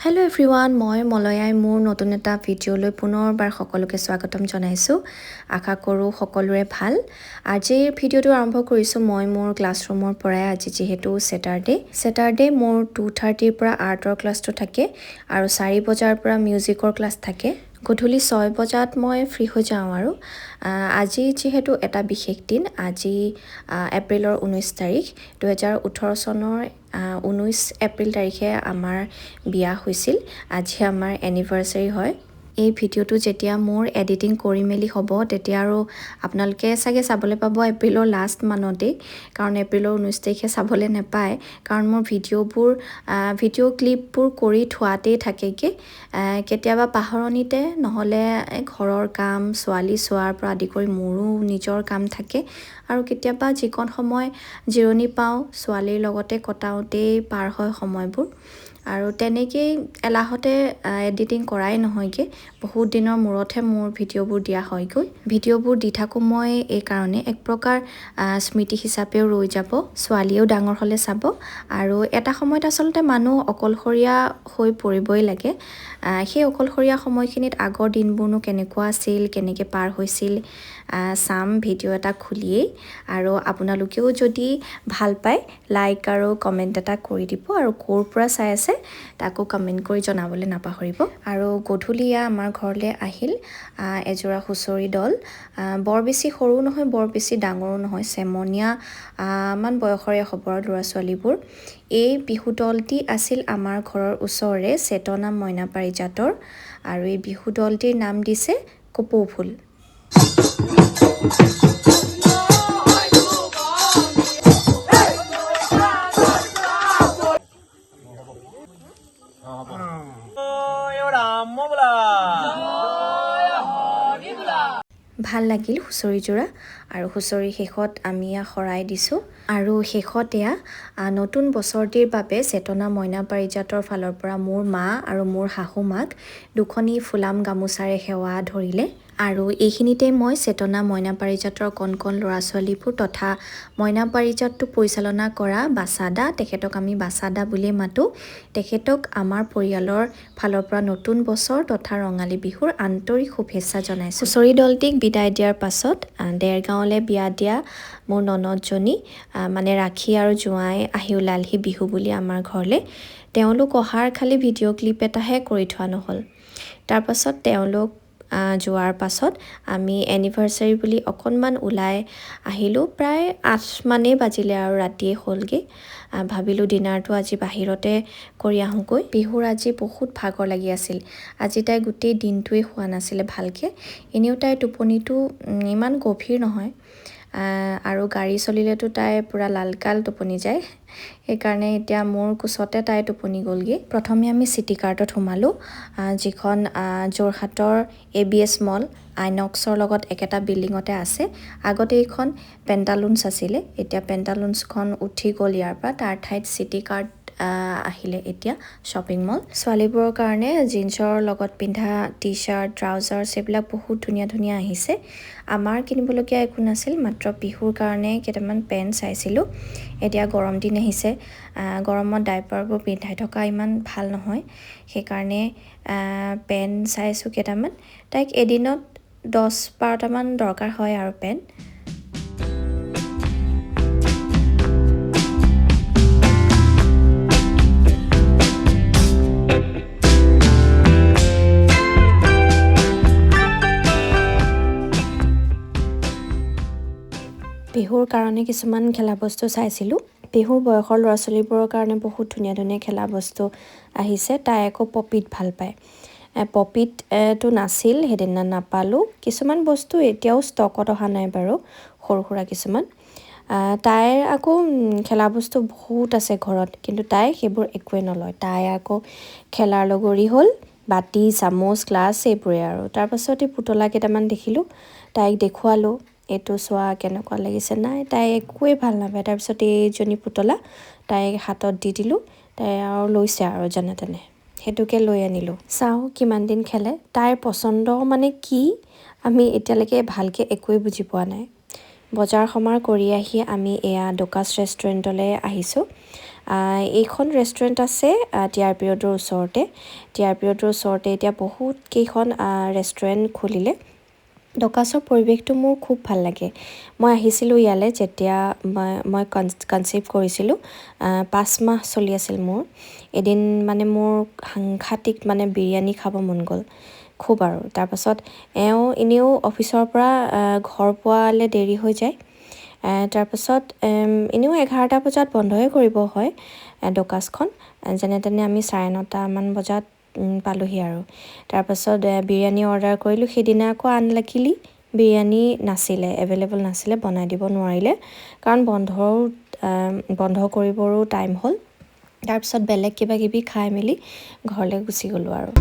Hello everyone, মই মলয়াই মোৰ নতুন এটা ভিডিঅ'লৈ পুনৰবাৰ সকলোকে স্বাগতম জনাইছো। আশা কৰো সকলোৰে ভাল। আজিৰ ভিডিঅ'টো আৰম্ভ কৰিছো মই মোৰ ক্লাছৰুমৰ পৰাই। আজি যেহেতু স্যাটাৰডে মোৰ 2:30 ৰ পৰা আৰ্টৰ ক্লাছটো থাকে আৰু 4 বজাৰ পৰা মিউজিকৰ ক্লাছ থাকে। গধূলি 6 বজাত মই ফ্ৰী হৈ যাওঁ আৰু আজি যেহেতু এটা বিশেষ দিন। আজি এপ্ৰিলৰ 19 তাৰিখ 2018 চনৰ 19 এপ্ৰিল তাৰিখে আমাৰ বিয়া হৈছিল। আজি আমাৰ এনিভাৰ্সাৰী হয়। এই ভিডিঅ'টো যেতিয়া মোৰ এডিটিং কৰি মেলি হ'ব তেতিয়া আৰু আপোনালোকে চাগে চাবলৈ পাব এপ্ৰিলৰ লাষ্ট মানতে, কাৰণ এপ্ৰিলৰ 19 তাৰিখে চাবলৈ নাপায়, কাৰণ মোৰ ভিডিঅ' ক্লিপবোৰ কৰি থোৱাতেই থাকেগে। কেতিয়াবা পাহৰণিতে, নহ'লে ঘৰৰ কাম, ছোৱালী চোৱাৰ পৰা আদি কৰি মোৰো নিজৰ কাম থাকে আৰু কেতিয়াবা যিকণ সময় জিৰণি পাওঁ ছোৱালীৰ লগতে কটাওঁতেই পাৰ হয় সময়বোৰ। আৰু তেনেকেই এলাহতে এডিটিং কৰাই নহয়গে। বহুত দিনৰ মূৰতহে মোৰ ভিডিঅ'বোৰ দিয়া হয়গৈ। ভিডিঅ'বোৰ দি থাকোঁ মই এই কাৰণে, এক প্ৰকাৰ স্মৃতি হিচাপেও ৰৈ যাব, ছোৱালীয়েও ডাঙৰ হ'লে চাব আৰু এটা সময়ত আচলতে মানুহ অকলশৰীয়া হৈ পৰিবই লাগে। সেই অকলশৰীয়া সময়খিনিত আগৰ দিনবোৰনো কেনেকুৱা আছিল, কেনেকৈ পাৰ হৈছিল চাম ভিডিঅ' এটা খুলিয়েই। আৰু আপোনালোকেও যদি ভাল পায় লাইক আৰু কমেণ্ট এটা কৰি দিব আৰু ক'ৰ পৰা চাই আছে তাকো কমেণ্ট কৰি জনাবলৈ নাপাহৰিব। আৰু গধূলি আমাৰ ঘৰলৈ আহিল এযোৰা হুঁচৰি দল। বৰ বেছি সৰু নহয়, বৰ বেছি ডাঙৰো নহয়, চেমনীয়া মান বয়সৰে হ'ব আৰু ল'ৰা ছোৱালীবোৰ। এই বিহু দলটি আছিল আমাৰ ঘৰৰ ওচৰৰে চেতনা মইনা পাৰিজাতৰ আৰু এই বিহু দলটিৰ নাম দিছে কপৌ ফুল। ভাল লাগিল হুঁচৰিযোৰা আৰু হুঁচৰি শেষত আমি শৰাই দিছোঁ আৰু শেষত নতুন বছৰটিৰ বাবে চেতনা মইনা পাৰিজাতৰ ফালৰ পৰা মোৰ মা আৰু মোৰ শাহু মাক দুখনি ফুলাম গামোচাৰে সেৱা ধৰিলে। আৰু এইখিনিতে মই চেতনা মইনা পাৰিজাতৰ কণ ল'ৰা ছোৱালীবোৰ তথা মইনা পাৰিজাতটো পৰিচালনা কৰা বাচাদা, তেখেতক আমি বাচাদা বুলিয়ে মাতোঁ, তেখেতক আমাৰ পৰিয়ালৰ ফালৰ পৰা নতুন বছৰ তথা ৰঙালী বিহুৰ আন্তৰিক শুভেচ্ছা জনাইছোঁ। হুঁচৰি দলটিক বিদায় দিয়াৰ পাছত দেৰগাঁৱলৈ বিয়া দিয়া মোৰ ননদজনী মানে ৰাখী আৰু জোঁৱাই আহি ওলালহি বিহু বুলি আমাৰ ঘৰলৈ। তেওঁলোক অহাৰ খালি ভিডিঅ' ক্লিপ এটাহে কৰি থোৱা নহ'ল। তাৰপাছত তেওঁলোক যোৱাৰ পাছত আমি এনিভাৰ্চাৰী বুলি অকণমান ওলাই আহিলোঁ। প্ৰায় 8 মানেই বাজিলে আৰু ৰাতিয়ে হ'লগৈ। ভাবিলোঁ ডিনাৰটো আজি বাহিৰতে কৰি আহোঁগৈ। বিহুৰ আজি বহুত ভাগৰ লাগি আছিল। আজি তাই গোটেই দিনটোৱে শুৱা নাছিলে ভালকৈ। এনেও তাইৰ টোপনিটো ইমান গভীৰ নহয় আৰু গাড়ী চলিলেতো তাই পূৰা লালকাল টোপনি যায়। সেইকাৰণে এতিয়া মোৰ কোচতে তাই টোপনি গ'লগৈ। প্ৰথমে আমি চিটি কাৰ্টত সোমালোঁ, যিখন যোৰহাটৰ ABS মল আইনক্সৰ লগত একেটা বিল্ডিঙতে আছে। আগতে এইখন পেণ্টালুন্স আছিলে, এতিয়া পেণ্টালুন্সখন উঠি গ'ল ইয়াৰ পৰা, তাৰ ঠাইত চিটি কাৰ্ট আহিলে এতিয়া শ্বপিং মল। ছোৱালীবোৰৰ কাৰণে জিন্সৰ লগত পিন্ধা টি চাৰ্ট, ট্ৰাউজাৰ্ছ এইবিলাক বহুত ধুনীয়া ধুনীয়া আহিছে। আমাৰ কিনিবলগীয়া একো নাছিল, মাত্ৰ বিহুৰ কাৰণে কেইটামান পেণ্ট চাইছিলোঁ। এতিয়া গৰম দিন আহিছে, গৰমত ডাইপাৰবোৰ পিন্ধাই থকা ইমান ভাল নহয়, সেইকাৰণে পেণ্ট চাইছোঁ কেইটামান। তাইক এদিনত 10-12টামান দৰকাৰ হয় আৰু পেণ্ট। বিহুৰ কাৰণে কিছুমান খেলা বস্তু চাইছিলোঁ। বিহুৰ বয়সৰ ল'ৰা ছোৱালীবোৰৰ কাৰণে বহুত ধুনীয়া ধুনীয়া খেলা বস্তু আহিছে। তাই আকৌ পপিত ভাল পায়। পপিতটো নাছিল, সেইদিনা নাপালোঁ। কিছুমান বস্তু এতিয়াও ষ্টকত অহা নাই বাৰু, সৰু সুৰা কিছুমান। তাইৰ আকৌ খেলা বস্তু বহুত আছে ঘৰত, কিন্তু তাই সেইবোৰ একোৱে নলয়। তাই আকৌ খেলাৰ লগৰী হ'ল বাতি, চামুচ, গ্লাছ এইবোৰে আৰু। তাৰপাছতে পুতলা কেইটামান দেখিলোঁ, তাইক দেখুৱালোঁ, এইটো চোৱা কেনেকুৱা লাগিছে। নাই, তাই একোৱেই ভাল নাপায়। তাৰপিছত এইজনী পুতলা তাইক হাতত দি দিলোঁ, তাই আৰু লৈছে আৰু যেনে তেনে, সেইটোকে লৈ আনিলোঁ। চাওঁ কিমান দিন খেলে। তাইৰ পচন্দ মানে কি আমি এতিয়ালৈকে ভালকৈ একোৱেই বুজি পোৱা নাই। বজাৰ সমাৰ কৰি আহি আমি ডকাছ ৰেষ্টুৰেণ্টলৈ আহিছোঁ। এইখন ৰেষ্টুৰেণ্ট আছে টিআৰপি ৰোডৰ ওচৰতে টিআৰপি ৰোডৰ ওচৰতে এতিয়া বহুত কেইখন ৰেষ্টুৰেণ্ট খুলিলে ডকাছৰ পৰিৱেশটো মোৰ খুব ভাল লাগে মই আহিছিলোঁ ইয়ালৈ যেতিয়া মই কনচিভ কৰিছিলোঁ 5 মাহ চলি আছিল মোৰ এদিন মানে মোৰ সাংঘাতিক মানে বিৰিয়ানী খাব মন গ'ল খুব আৰু তাৰপাছত এনেও অফিচৰ পৰা ঘৰ পোৱালে দেৰি হৈ যায় তাৰপাছত এনেও 11টা বজাত বন্ধই কৰিব হয় ডকাছখন যেনে তেনে আমি 9:30 মান বজাত পালোহি আৰু তাৰপাছত বিৰিয়ানী অৰ্ডাৰ কৰিলোঁ সেইদিনা আকৌ আনলাকিলি বিৰিয়ানী নাছিলে এভেইলেবল নাছিলে বনাই দিব নোৱাৰিলে কাৰণ বন্ধ কৰিবৰো টাইম হ'ল তাৰপিছত বেলেগ কিবা কিবি খাই মেলি ঘৰলৈ গুচি গ'লোঁ আৰু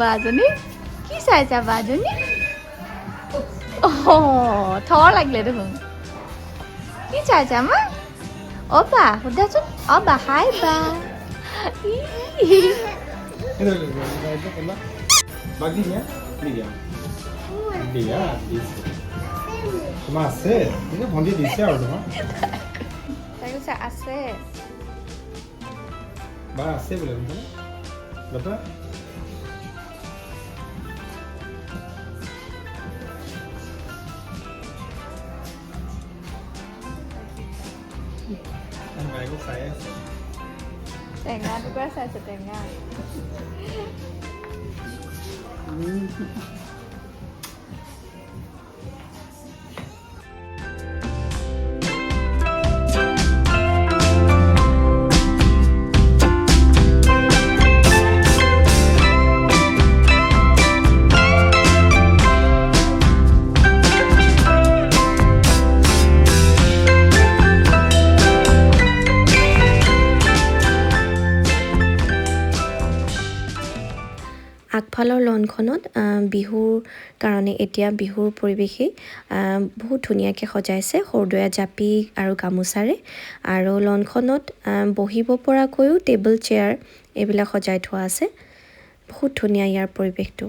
বাজনী কি চাইছা বাজনী থৰ লাগিলে দেখোন কি চাইছা মা অবা সোধাচোন অবা হাই বা তোমাৰ আছে ভণ্টি দিছে আৰু তোমাৰ তাই কৈছে আছে বা আছে বোলে বাবা বাইকো চাই আছে টেঙা টুকুৰা চাইছে টেঙা আগফালৰ লনখনত বিহুৰ কাৰণে এতিয়া বিহুৰ পৰিৱেশেই বহুত ধুনীয়াকৈ সজাইছে সৰদৈয়া জাপি আৰু গামোচাৰে আৰু লনখনত বহিব পৰাকৈও টেবুল চেয়াৰ এইবিলাক সজাই থোৱা আছে বহুত ধুনীয়া ইয়াৰ পৰিৱেশটো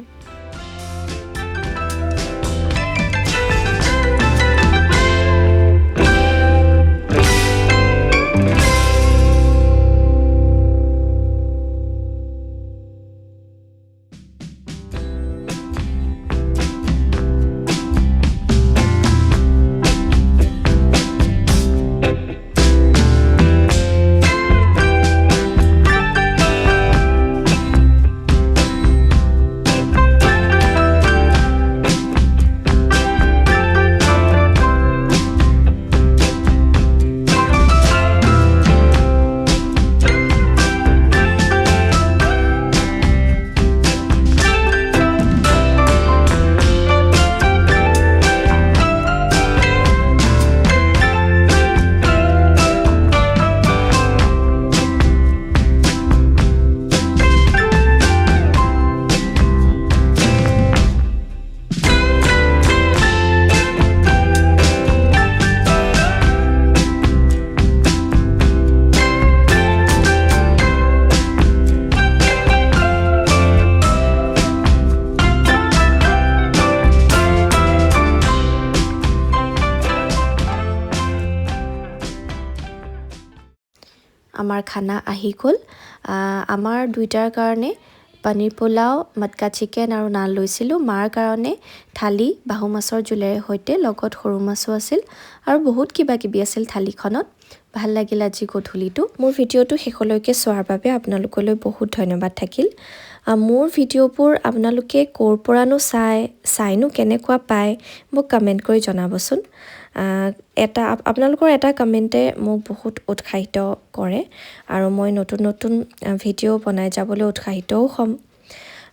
আমাৰ খানা আহি গ'ল আমাৰ দুইটাৰ কাৰণে পনীৰ পোলাও মটকা চিকেন আৰু নান লৈছিলোঁ মাৰ কাৰণে থালি বাহু মাছৰ জোলেৰে সৈতে লগত সৰু মাছো আছিল আৰু বহুত কিবা কিবি আছিল থালিখনত ভাল লাগিল আজি গধূলিটো মোৰ ভিডিঅ'টো শেষলৈকে চোৱাৰ বাবে আপোনালোকলৈ বহুত ধন্যবাদ থাকিল মোৰ ভিডিঅ'বোৰ আপোনালোকে ক'ৰ পৰানো চাইনো কেনেকুৱা পায় মোক কমেণ্ট কৰি জনাবচোন আপোনালোকৰ এটা কমেণ্টে মোক বহুত উৎসাহিত কৰে আৰু মই নতুন নতুন ভিডিঅ' বনাই যাবলৈ উৎসাহিতও হ'ম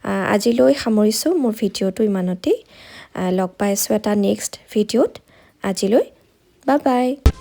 আজিলৈ সামৰিছোঁ মোৰ ভিডিঅ'টো ইমানতেই লগ পাইছোঁ এটা নেক্সট ভিডিঅ'ত আজিলৈ বাই বাই